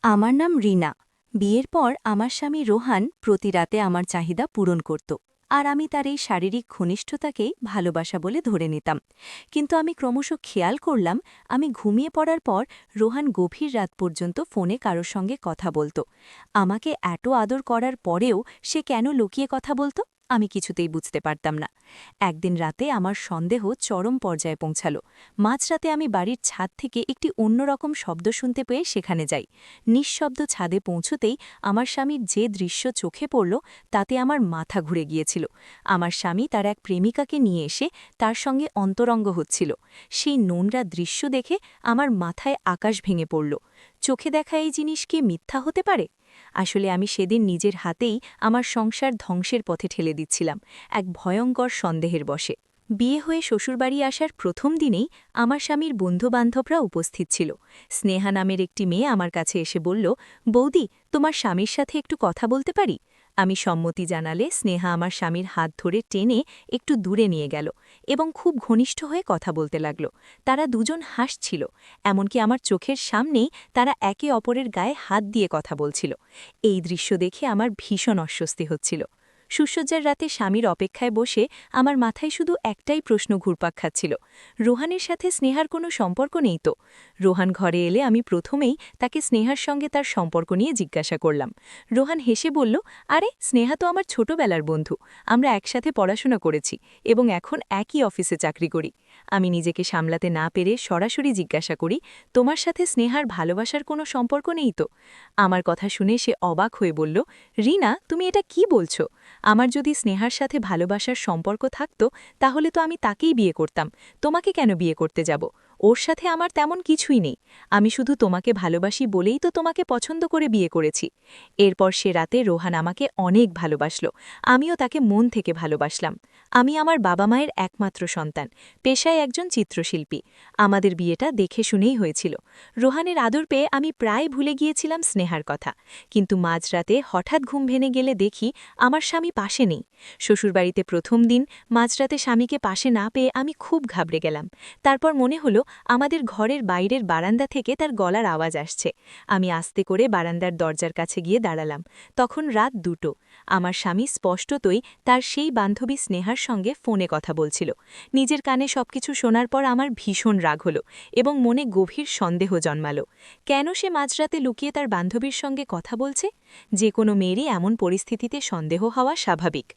আমার নাম রিনা। বিয়ের পর আমার স্বামী রোহান প্রতি রাতে আমার চাহিদা পূরণ করত, আর আমি তার এই শারীরিক ঘনিষ্ঠতাকেই ভালোবাসা বলে ধরে নিতাম। কিন্তু আমি ক্রমশ খেয়াল করলাম, আমি ঘুমিয়ে পড়ার পর রোহান গভীর রাত পর্যন্ত ফোনে কারোর সঙ্গে কথা বলত। আমাকে এত আদর করার পরেও সে কেন লুকিয়ে কথা বলত, আমি কিছুতেই বুঝতে পারতাম না। একদিন রাতে আমার সন্দেহ চরম পর্যায়ে পৌঁছাল। মাঝরাতে আমি বাড়ির ছাদ থেকে একটি অন্যরকম শব্দ শুনতে পেয়ে সেখানে যাই। নিঃশব্দ ছাদে পৌঁছতেই আমার স্বামীর যে দৃশ্য চোখে পড়ল, তাতে আমার মাথা ঘুরে গিয়েছিল। আমার স্বামী তার এক প্রেমিকাকে নিয়ে এসে তার সঙ্গে অন্তরঙ্গ হচ্ছিল। সেই নোংরা দৃশ্য দেখে আমার মাথায় আকাশ ভেঙে পড়ল। চোখে দেখা এই জিনিস কি মিথ্যা হতে পারে? আসলে আমি সেদিন নিজের হাতেই আমার সংসার ধ্বংসের পথে ঠেলে দিচ্ছিলাম, এক ভয়ঙ্কর সন্দেহের বশে। বিয়ে হয়ে শ্বশুরবাড়ি আসার প্রথম দিনেই আমার স্বামীর বন্ধুবান্ধবরা উপস্থিত ছিল। স্নেহা নামের একটি মেয়ে আমার কাছে এসে বলল, বৌদি, তোমার স্বামীর সাথে একটু কথা বলতে পারি? আমি সম্মতি জানালে স্নেহা আমার স্বামীর হাত ধরে টেনে একটু দূরে নিয়ে গেল এবং খুব ঘনিষ্ঠ হয়ে কথা বলতে লাগল। তারা দুজন হাসছিল, এমনকি আমার চোখের সামনেই তারা একে অপরের গায়ে হাত দিয়ে কথা বলছিল। এই দৃশ্য দেখে আমার ভীষণ অস্বস্তি হচ্ছিল। সুসজ্জার রাতে স্বামীর অপেক্ষায় বসে আমার মাথায় শুধু একটাই প্রশ্ন ঘুরপাক খাচ্ছিল, রোহানের সাথে স্নেহার কোনো সম্পর্ক নেই তো? রোহান ঘরে এলে আমি প্রথমেই তাকে স্নেহার সঙ্গে তার সম্পর্ক নিয়ে জিজ্ঞাসা করলাম। রোহান হেসে বলল, আরে স্নেহা তো আমার ছোটবেলার বন্ধু, আমরা একসাথে পড়াশোনা করেছি এবং এখন একই অফিসে চাকরি করি। আমি নিজেকে সামলাতে না পেরে সরাসরি জিজ্ঞাসা করি, তোমার সাথে স্নেহার ভালোবাসার কোনো সম্পর্ক নেই তো? আমার কথা শুনে সে অবাক হয়ে বলল, রিনা, তুমি এটা কি বলছো? আমার যদি স্নেহার সাথে ভালোবাসার সম্পর্ক থাকত, তাহলে তো আমি তাকেই বিয়ে করতাম। তোমাকে কেন বিয়ে করতে যাব? ওর সাথে আমার তেমন কিছুই নেই। আমি শুধু তোমাকে ভালোবাসি বলেই তো তোমাকে পছন্দ করে বিয়ে করেছি। এরপর সে রাতে রোহান আমাকে অনেক ভালোবাসল, আমিও তাকে মন থেকে ভালোবাসলাম। আমি আমার বাবা মায়ের একমাত্র সন্তান, পেশায় একজন চিত্রশিল্পী। আমাদের বিয়েটা দেখে শুনেই হয়েছিল। রোহানের আদর পেয়ে আমি প্রায় ভুলে গিয়েছিলাম স্নেহার কথা। কিন্তু মাঝরাতে হঠাৎ ঘুম ভেঙে গেলে দেখি আমার স্বামী পাশে নেই। শ্বশুরবাড়িতে প্রথম দিন মাঝরাতে স্বামীকে পাশে না পেয়ে আমি খুব ঘাবড়ে গেলাম। তারপর মনে হলো আমাদের ঘরের বাইরের বারান্দা থেকে তার গলার আওয়াজ আসছে। আমি আস্তে করে বারান্দার দরজার কাছে গিয়ে দাঁড়ালাম। তখন রাত 2টো। আমার স্বামী স্পষ্টতই তার সেই বান্ধবী স্নেহার সঙ্গে ফোনে কথা বলছিল। নিজের কানে সবকিছু শোনার পর আমার ভীষণ রাগ হলো এবং মনে গভীর সন্দেহ জন্মালো। কেন সে মাঝরাতে লুকিয়ে তার বান্ধবীর সঙ্গে কথা বলছে? যে কোনো মেয়েরই এমন পরিস্থিতিতে সন্দেহ হওয়া স্বাভাবিক।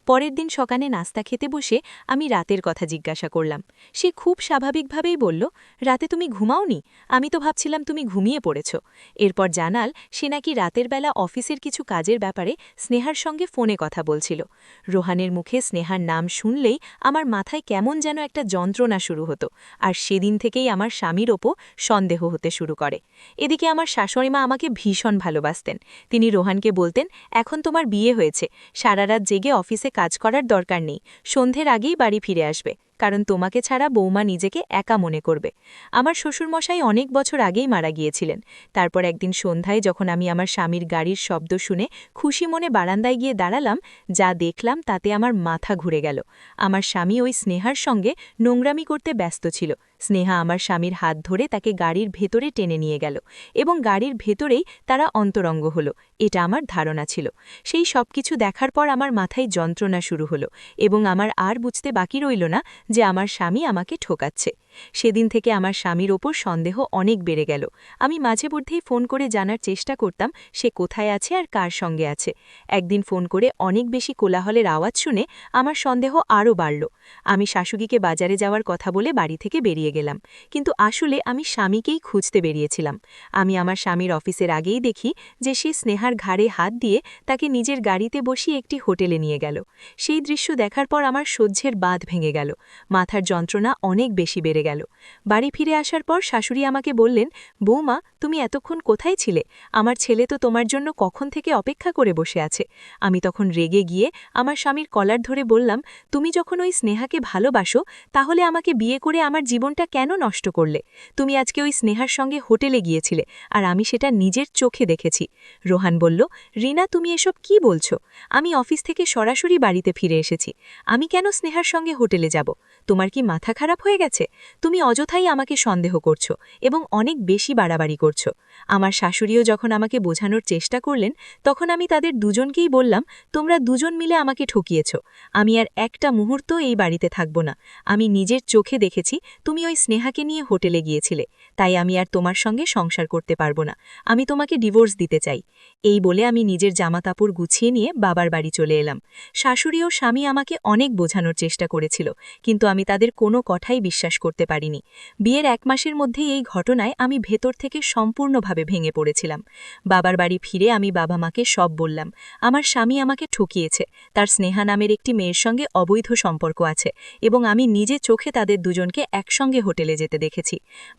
পরের দিন সকালে নাস্তা খেতে বসে আমি রাতের কথা জিজ্ঞাসা করলাম। সে খুব স্বাভাবিকভাবেই বলল, রাতে তুমি ঘুমাওনি? আমি তো ভাবছিলাম তুমি ঘুমিয়ে পড়েছ। এরপর জানাল সে নাকি রাতের বেলা অফিসের কিছু কাজের ব্যাপারে স্নেহার সঙ্গে ফোনে কথা বলছিল। রোহানের মুখে স্নেহার নাম শুনলেই আমার মাথায় কেমন যেন একটা যন্ত্রণা শুরু হতো, আর সেদিন থেকেই আমার স্বামীর ওপর সন্দেহ হতে শুরু করে। এদিকে আমার শাশুড়িমা আমাকে ভীষণ ভালোবাসতেন। তিনি রোহানকে বলতেন, এখন তোমার বিয়ে হয়েছে, সারা রাত জেগে অফিসে কাজ করার দরকার নেই, সন্ধ্যের আগেই বাড়ি ফিরে আসবে, কারণ তোমাকে ছাড়া বৌমা নিজেকে একা মনে করবে। আমার শ্বশুরমশাই অনেক বছর আগেই মারা গিয়েছিলেন। তারপর একদিন সন্ধ্যায় যখন আমি আমার স্বামীর গাড়ির শব্দ শুনে খুশি মনে বারান্দায় গিয়ে দাঁড়ালাম, যা দেখলাম তাতে আমার মাথা ঘুরে গেল। আমার স্বামী ওই স্নেহার সঙ্গে নোংরামি করতে ব্যস্ত ছিল। স্নেহা আমার স্বামীর হাত ধরে তাকে গাড়ির ভেতরে টেনে নিয়ে গেল এবং গাড়ির ভেতরেই তারা অন্তরঙ্গ হলো, এটা আমার ধারণা ছিল। সেই সব কিছু দেখার পর আমার মাথায় যন্ত্রণা শুরু হলো এবং আমার আর বুঝতে বাকি রইল না যে আমার স্বামী আমাকে ঠকাচ্ছে। সেদিন থেকে আমার স্বামীর ওপর সন্দেহ অনেক বেড়ে গেল। আমি মাঝে মধ্যেই ফোন করে জানার চেষ্টা করতাম সে কোথায় আছে আর কার সঙ্গে আছে। একদিন ফোন করে অনেক বেশি কোলাহলের আওয়াজ শুনে আমার সন্দেহ আরও বাড়ল। আমি শাশুড়িকে বাজারে যাওয়ার কথা বলে বাড়ি থেকে বেরিয়ে গেলাম, কিন্তু আসলে আমি স্বামীকেই খুঁজতে বেরিয়েছিলাম। আমি আমার স্বামীর অফিসের আগেই দেখি যে সে স্নেহার ঘাড়ে হাত দিয়ে তাকে নিজের গাড়িতে বসিয়ে একটি হোটেলে নিয়ে গেল। সেই দৃশ্য দেখার পর আমার সহ্যের বাঁধ ভেঙে গেল, মাথার যন্ত্রণা অনেক বেশি বেড়ে গেল। বাড়ি ফিরে আসার পর শাশুড়ি আমাকে বললেন, বৌমা, তুমি এতক্ষণ কোথায় ছিলে? আমার ছেলে তো তোমার জন্য কখন থেকে অপেক্ষা করে বসে আছে। আমি তখন রেগে গিয়ে আমার স্বামীর কলার ধরে বললাম, তুমি যখন ওই স্নেহাকে ভালোবাসো, তাহলে আমাকে বিয়ে করে আমার জীবনটা দিনটা কেন নষ্ট করলে? তুমি আজকে ওই স্নেহার সঙ্গে হোটেলে গিয়েছিলে, আর আমি সেটা নিজের চোখে দেখেছি। রোহান বলল, রিনা, তুমি এসব কি বলছো? আমি অফিস থেকে সরাসরি বাড়িতে ফিরে এসেছি। আমি কেন স্নেহার সঙ্গে হোটেলে যাব? তোমার কি মাথা খারাপ হয়ে গেছে? তুমি অযথাই আমাকে সন্দেহ করছো এবং অনেক বেশি বাড়াবাড়ি করছো। আমার শাশুড়িও যখন আমাকে বোঝানোর চেষ্টা করলেন, তখন আমি তাদের দুজনকেই বললাম, তোমরা দুজন মিলে আমাকে ঠকিয়েছ। আমি আর একটা মুহূর্ত এই বাড়িতে থাকব না। আমি নিজের চোখে দেখেছি তুমি ওই স্নেহাকে নিয়ে হোটেলে গিয়েছিলে, তাই আমি আর তোমার সঙ্গে সংসার করতে পারবো না। আমি তোমাকে ডিভোর্স দিতে চাই। এই বলে আমি নিজের জামাকাপড় গুছিয়ে নিয়ে বাবার বাড়ি চলে এলাম। শাশুড়ি ও স্বামী আমাকে অনেক বোঝানোর চেষ্টা করেছিল, কিন্তু আমি তাদের কোনো কথাই বিশ্বাস করতে পারিনি। বিয়ের 1 মাসের মধ্যেই এই ঘটনায় আমি ভেতর থেকে সম্পূর্ণভাবে ভেঙে পড়েছিলাম। বাবার বাড়ি ফিরে আমি বাবা মাকে সব বললাম। আমার স্বামী আমাকে ঠকিয়েছে, তার স্নেহা নামের একটি মেয়ের সঙ্গে অবৈধ সম্পর্ক আছে এবং আমি নিজে চোখে তাদের দুজনকে একসঙ্গে হোটেলে যেতে দেখেছি।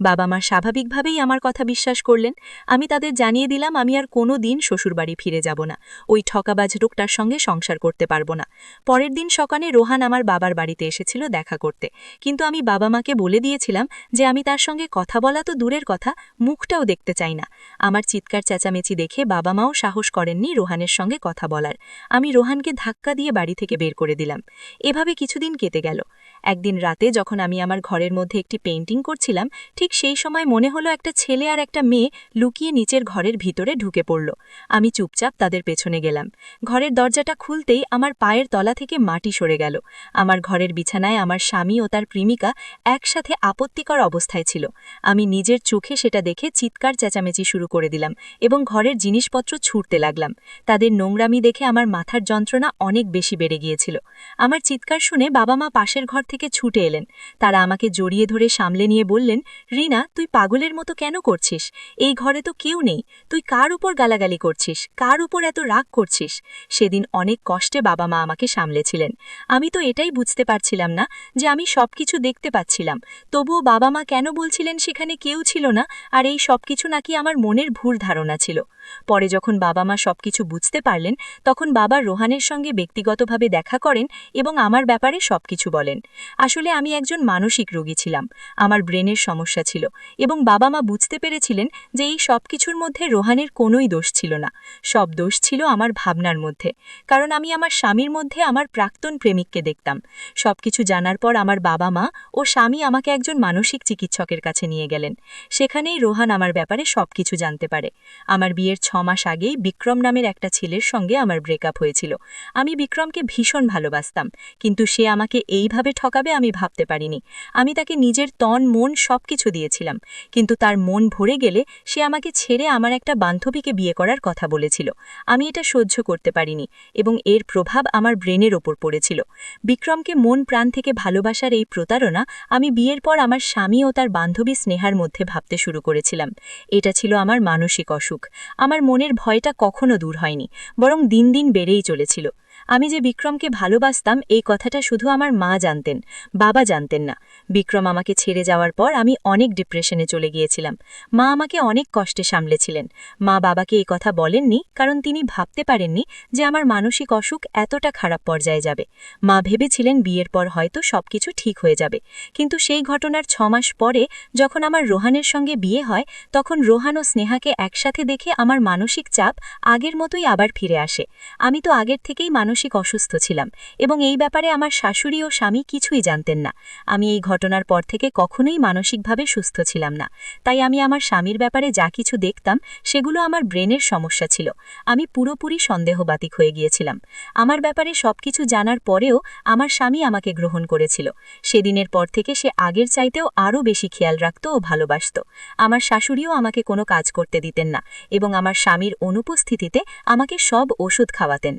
বাবা মা স্বাভাবিকভাবেই আমার কথা বিশ্বাস করলেন। আমি তাদের জানিয়ে দিলাম আমি আর কোনো দিন শ্বশুরবাড়ি ফিরে যাব না, ওই ঠকাবাজ লোকটার সঙ্গে সংসার করতে পারবো না। পরের দিন সকালে রোহান আমার বাবার বাড়িতে এসেছিল দেখা করতে, কিন্তু আমি বাবা মাকে বলে দিয়েছিলাম যে আমি তার সঙ্গে কথা বলা তো দূরের কথা, মুখটাও দেখতে চাই না। আমার চিৎকার চেঁচামেচি দেখে বাবা মাও সাহস করেননি রোহানের সঙ্গে কথা বলার। আমি রোহানকে ধাক্কা দিয়ে বাড়ি থেকে বের করে দিলাম। এভাবে কিছুদিন কেটে গেল। একদিন রাতে যখন আমি আমার ঘরের মধ্যে একটি পেইন্টিং করছিলাম, ঠিক সেই সময় মনে হলো একটা ছেলে আর একটা মেয়ে লুকিয়ে নিচের ঘরের ভিতরে ঢুকে পড়ল। আমি চুপচাপ তাদের পেছনে গেলাম। ঘরের দরজাটা খুলতেই আমার পায়ের তলা থেকে মাটি সরে গেল। আমার ঘরের বিছানায় আমার স্বামী ও তার প্রেমিকা একসাথে আপত্তিকর অবস্থায় ছিল। আমি নিজের চোখে সেটা দেখে চিৎকার চেঁচামেচি শুরু করে দিলাম এবং ঘরের জিনিসপত্র ছুঁড়তে লাগলাম। তাদের নোংরামি দেখে আমার মাথার যন্ত্রণা অনেক বেশি বেড়ে গিয়েছিল। আমার চিৎকার শুনে বাবা মা পাশের ঘর থেকে ছুটে এলেন। তারা আমাকে জড়িয়ে ধরে সামলে নিয়ে বললেন, রিনা, তুই পাগলের মতো কেন করছিস? এই ঘরে তো কেউ নেই, তুই কার উপর গালাগালি করছিস? কার উপর এত রাগ করছিস? সেদিন অনেক কষ্টে বাবা মা আমাকে সামলেছিলেন। আমি তো এটাই বুঝতে পারছিলাম না যে আমি সবকিছু দেখতে পাচ্ছিলাম, তবুও বাবা মা কেন বলছিলেন সেখানে কেউ ছিল না, আর এই সবকিছু নাকি আমার মনের ভুল ধারণা ছিল। পরে যখন বাবা মা সবকিছু বুঝতে পারলেন, তখন বাবা রোহানের সঙ্গে ব্যক্তিগতভাবে দেখা করেন এবং আমার ব্যাপারে সবকিছু বলেন। আসলে আমি একজন মানসিক রোগী ছিলাম, আমার ব্রেনের সমস্যা ছিল এবং বাবা মা বুঝতে পেরেছিলেন যে এই সবকিছুর মধ্যে রোহানের কোনোই দোষ ছিল না, সব দোষ ছিল আমার ভাবনার মধ্যে। কারণ আমি আমার স্বামীর মধ্যে আমার প্রাক্তন প্রেমিককে দেখতাম। সবকিছু জানার পর আমার বাবা মা ও স্বামী আমাকে একজন মানসিক চিকিৎসকের কাছে নিয়ে গেলেন। সেখানেই রোহান আমার ব্যাপারে সবকিছু জানতে পারে। আমার বিয়ের 6 মাস আগেই বিক্রম নামের একটা ছেলের সঙ্গে আমার ব্রেকআপ হয়েছিল। আমি বিক্রমকে ভীষণ ভালোবাসতাম, কিন্তু সে আমাকে এইভাবে ঠকাবে আমি ভাবতে পারিনি। আমি তাকে নিজের তন মন সবকিছু দিয়েছিলাম, কিন্তু তার মন ভরে গেলে সে আমাকে ছেড়ে আমার একটা বান্ধবীকে বিয়ে করার কথা বলেছিল। আমি এটা সহ্য করতে পারিনি এবং এর প্রভাব আমার ব্রেনের ওপর পড়েছিল। বিক্রমকে মন প্রাণ থেকে ভালোবাসার এই প্রতারণা আমি বিয়ের পর আমার স্বামী ও তার বান্ধবী স্নেহার মধ্যে ভাবতে শুরু করেছিলাম। এটা ছিল আমার মানসিক অসুখ। আমার মনের ভয়টা কখনো দূর হয়নি, বরং দিন দিন বেড়েই চলেছিল। আমি যে বিক্রমকে ভালোবাসতাম এই কথাটা শুধু আমার মা জানতেন, বাবা জানতেন না। বিক্রম আমাকে ছেড়ে যাওয়ার পর আমি অনেক ডিপ্রেশনে চলে গিয়েছিলাম। মা আমাকে অনেক কষ্টে সামলেছিলেন। মা বাবাকে এই কথা বলেননি, কারণ তিনি ভাবতে পারেননি যে আমার মানসিক অসুখ এতটা খারাপ পর্যায়ে যাবে। মা ভেবেছিলেন বিয়ের পর হয়তো সবকিছু ঠিক হয়ে যাবে। কিন্তু সেই ঘটনার 6 মাস পরে যখন আমার রোহানের সঙ্গে বিয়ে হয়, তখন রোহান ও স্নেহাকে একসাথে দেখে আমার মানসিক চাপ আগের মতোই আবার ফিরে আসে। আমি তো আগের থেকেই মানসিক অসুস্থ ছিলাম এবং এই ব্যাপারে আমার শাশুড়ি ও স্বামী কিছুই জানতেন না। আমি এই ঘটনার পর থেকে কখনোই মানসিকভাবে সুস্থ ছিলাম না। তাই আমি আমার স্বামীর ব্যাপারে যা কিছু দেখতাম সেগুলো আমার ব্রেনের সমস্যা ছিল। আমি পুরোপুরি সন্দেহবাতিক হয়ে গিয়েছিলাম। আমার ব্যাপারে সবকিছু জানার পরেও আমার স্বামী আমাকে গ্রহণ করেছিল। সেদিনের পর থেকে সে আগের চাইতেও আরও বেশি খেয়াল রাখত ও ভালোবাসত। আমার শাশুড়িও আমাকে কোনো কাজ করতে দিতেন না এবং আমার স্বামীর অনুপস্থিতিতে আমাকে সব ওষুধ খাওয়াতেন।